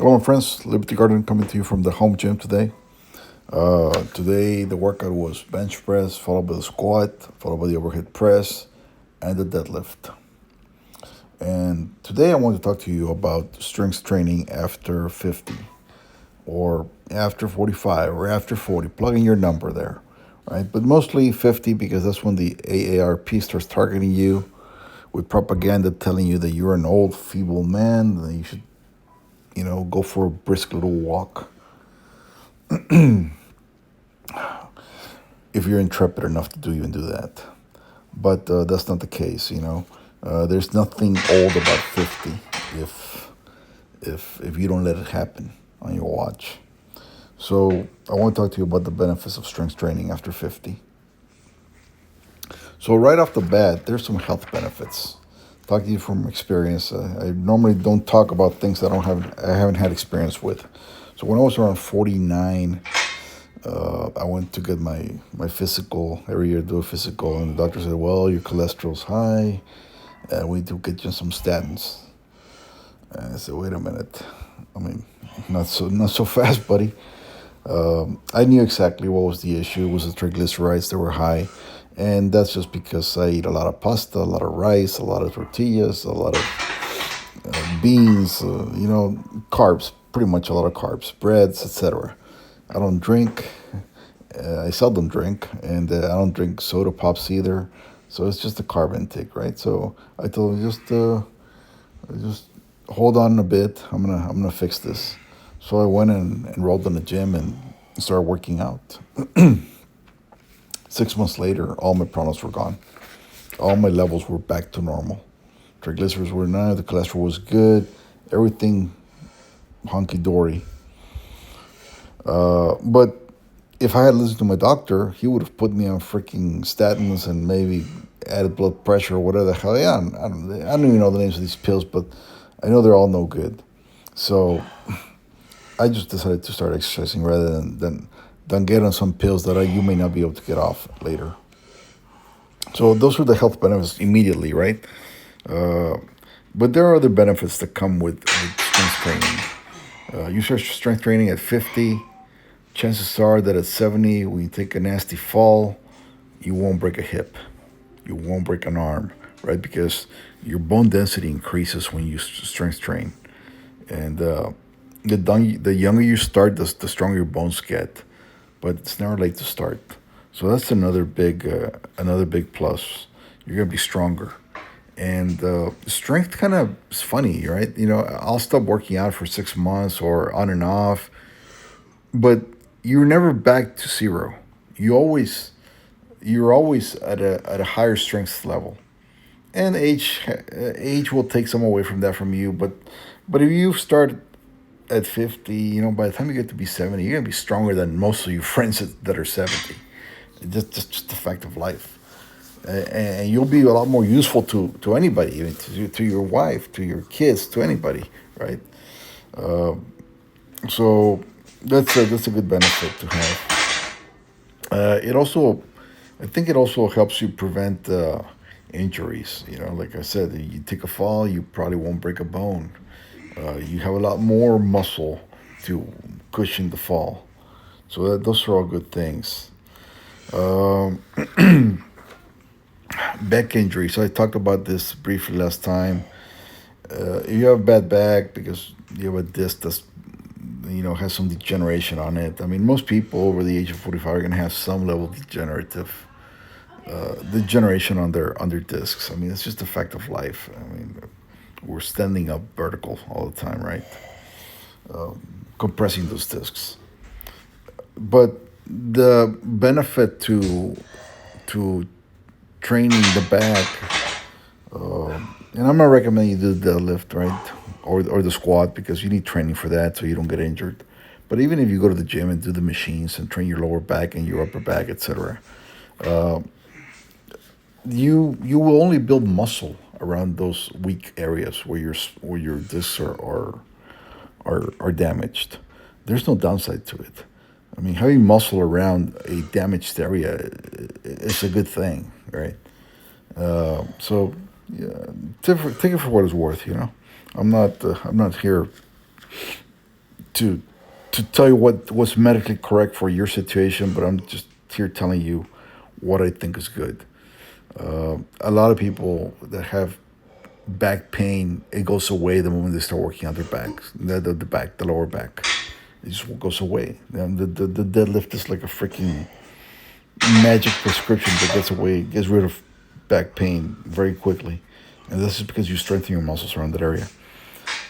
Hello, my friends. Liberty Garden coming to you from the home gym today. Today, the workout was bench press, followed by the squat, followed by the overhead press, and the deadlift. And today, I want to talk to you about strength training after 50, or after 45, or after 40. Plug in your number there, right? But mostly 50 because that's when the AARP starts targeting you with propaganda telling you that you're an old, feeble man, that you should go for a brisk little walk if you're intrepid enough to even do that. But that's not the case. There's nothing old about 50 if if you don't let it happen on your watch. So I want to talk to you about the benefits of strength training after 50. So right off the bat, there's some health benefits. Talking to you from experience, I normally don't talk about things that I haven't had experience with. So when I was around 49, I went to get my physical every year, do a physical, and the doctor said, "Well, your cholesterol's high, and we need to get you some statins." And I said, "Wait a minute, I mean, not so fast, buddy." I knew exactly what was the issue. It was the triglycerides that were high, and that's just because I eat a lot of pasta, a lot of rice, a lot of tortillas, a lot of beans, carbs, pretty much a lot of carbs, breads, etc. I don't drink. I seldom drink, and I don't drink soda pops either. So it's just a carb intake, right? So I told him just hold on a bit. I'm gonna fix this. So I went and enrolled in the gym and started working out. 6 months later, all my problems were gone. All my levels were back to normal. Triglycerides were none. The cholesterol was good. Everything hunky dory. But if I had listened to my doctor, he would have put me on freaking statins and maybe added blood pressure or whatever the hell. Yeah, I don't even know the names of these pills, but I know they're all no good. So I just decided to start exercising rather than get on some pills that you may not be able to get off later. So those were the health benefits immediately, right? But there are other benefits that come with strength training. You start strength training at 50. Chances are that at 70, when you take a nasty fall, you won't break a hip. You won't break an arm, right? Because your bone density increases when you strength train. And the younger you start, the stronger your bones get. But it's never late to start. So that's another big plus. You're gonna be stronger. And strength kind of is funny, right? I'll stop working out for 6 months or on and off, but you're never back to zero. You're always at a higher strength level, and age will take some away from that from you. But if you start at 50, by the time you get to be 70, you're gonna be stronger than most of your friends that are 70. Just the fact of life. And you'll be a lot more useful to anybody, even to your wife, to your kids, to anybody, right? So that's a good benefit to have. I think it also helps you prevent injuries. Like I said, you take a fall, you probably won't break a bone. You have a lot more muscle to cushion the fall. So those are all good things. Um, Back injury. So I talked about this briefly last time. If you have a bad back because you have a disc that's has some degeneration on it. I mean, most people over the age of 45 are going to have some level of degeneration on their discs. I mean, it's just a fact of life. I mean, we're standing up vertical all the time, right? Compressing those discs. But the benefit to training the back, and I'm not recommending you do the deadlift, right, or the squat because you need training for that so you don't get injured. But even if you go to the gym and do the machines and train your lower back and your upper back, etc., you will only build muscle around those weak areas where your discs are damaged. There's no downside to it. I mean, having muscle around a damaged area is a good thing, right? So, yeah, take it for what it's worth. I'm not here to tell you what's medically correct for your situation, but I'm just here telling you what I think is good. A lot of people that have back pain, it goes away the moment they start working on their backs, the back, the lower back. It just goes away. And the deadlift is like a freaking magic prescription that gets rid of back pain very quickly. And this is because you strengthen your muscles around that area.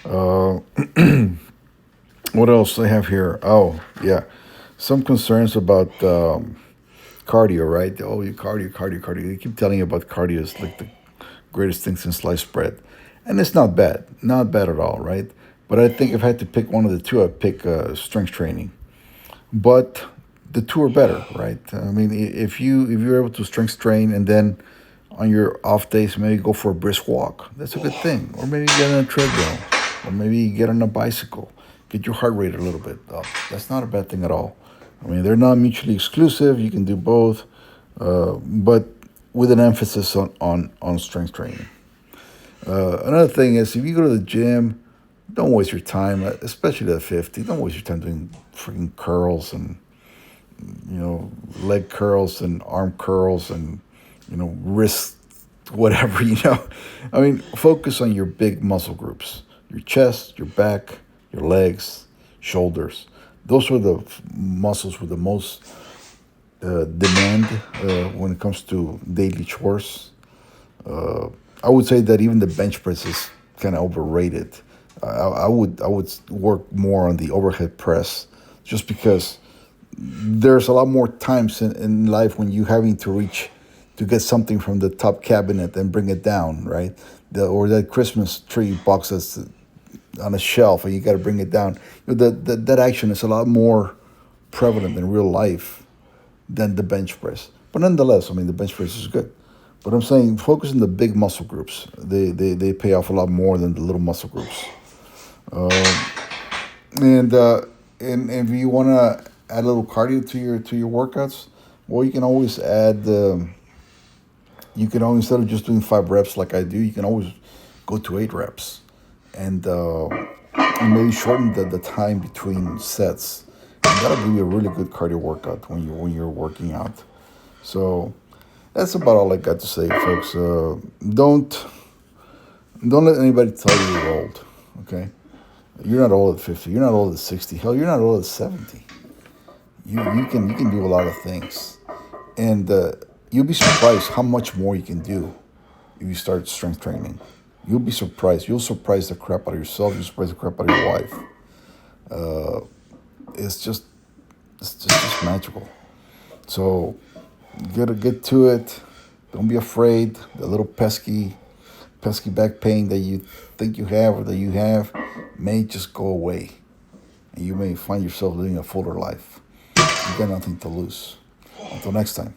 Uh, what else I have here? Oh, yeah. Some concerns about cardio, right? Oh, you cardio. They keep telling you about cardio is like the greatest thing since sliced bread. And it's not bad. Not bad at all, right? But I think if I had to pick one of the two, I'd pick strength training. But the two are better, right? I mean, if you're able to strength train and then on your off days maybe go for a brisk walk, that's a good thing. Or maybe get on a treadmill, or maybe get on a bicycle, get your heart rate a little bit up. That's not a bad thing at all. I mean, they're not mutually exclusive. You can do both, but with an emphasis on strength training. Another thing is if you go to the gym, don't waste your time, especially at 50. Don't waste your time doing freaking curls and leg curls and arm curls and wrist whatever. I mean, focus on your big muscle groups: your chest, your back, your legs, shoulders. Those are the muscles with the most demand when it comes to daily chores. I would say that even the bench press is kind of overrated. I would work more on the overhead press, just because there's a lot more times in life when you having to reach to get something from the top cabinet and bring it down, right? Or that Christmas tree box that's on a shelf and you got to bring it down. That action is a lot more prevalent in real life than the bench press. But nonetheless, I mean, the bench press is good. But I'm saying focus on the big muscle groups. They pay off a lot more than the little muscle groups. Uh, and if you want to add a little cardio to your workouts, well, you can always add. You can always, instead of just doing 5 reps like I do, you can always go to 8 reps, and maybe shorten the time between sets. And that'll give you a really good cardio workout when you're working out. So that's about all I got to say, folks. Don't let anybody tell you you're old. Okay, you're not old at 50. You're not old at 60. Hell, you're not old at 70. You can do a lot of things, and you'll be surprised how much more you can do if you start strength training. You'll be surprised. You'll surprise the crap out of yourself. You'll surprise the crap out of your wife. Uh, it's just it's just magical. So you gotta get to it. Don't be afraid. The little pesky back pain that you think you have or that you have may just go away, and you may find yourself living a fuller life. You got nothing to lose. Until next time.